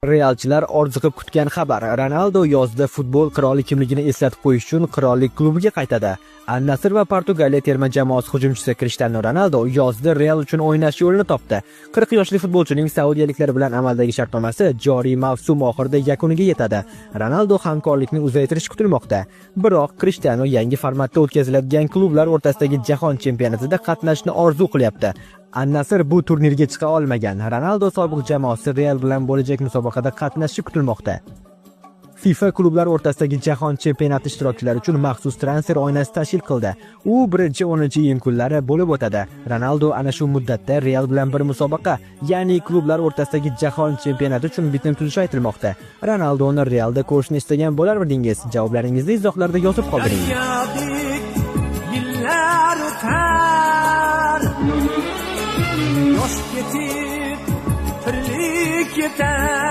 Realchilar orziqib kutgan xabar. Ronaldo yozda futbol qiroli kimligini eslatib qo'yish uchun qirollik klubiga qaytadi. Al-Nasr va Portugaliya terma jamoasi hujumchisi Cristiano Ronaldo yozda Real uchun o'ynash yo'lini topdi. 40 yoshli futbolchining saudiyaliklar bilan amaldagi shartnomasi joriy mavsum oxirida yakuniga yetadi. Ronaldo hamkorlikni uzaytirish kutilmoqda. Biroq Cristiano yangi formatda o'tkaziladigan klublar o'rtasidagi jahon chempionatida qatnashishni orzu qilyapti. Al-Nasr bu turnirga chiqa olmagan. Ronaldo sobiq jamoasi Real bilan bo'lajak musobaqada qatnashishi kutilmoqda. FIFA klublar o'rtasidagi jahon chempionati ishtirokchilari uchun maxsus transfer oynasi tashkil qildi. U 1-10 iyun kunlari bo'lib o'tadi. Ronaldo ana shu muddatda Real bilan bir musobaqa, ya'ni klublar o'rtasidagi jahon chempionati uchun bitim tuzishi aytilmoqda. Ronaldoni Realda ko'rishni istagan bo'larmidingiz? Javoblaringizni izohlarda yozib qoldiring. Yosh ketib, tirlik yetar.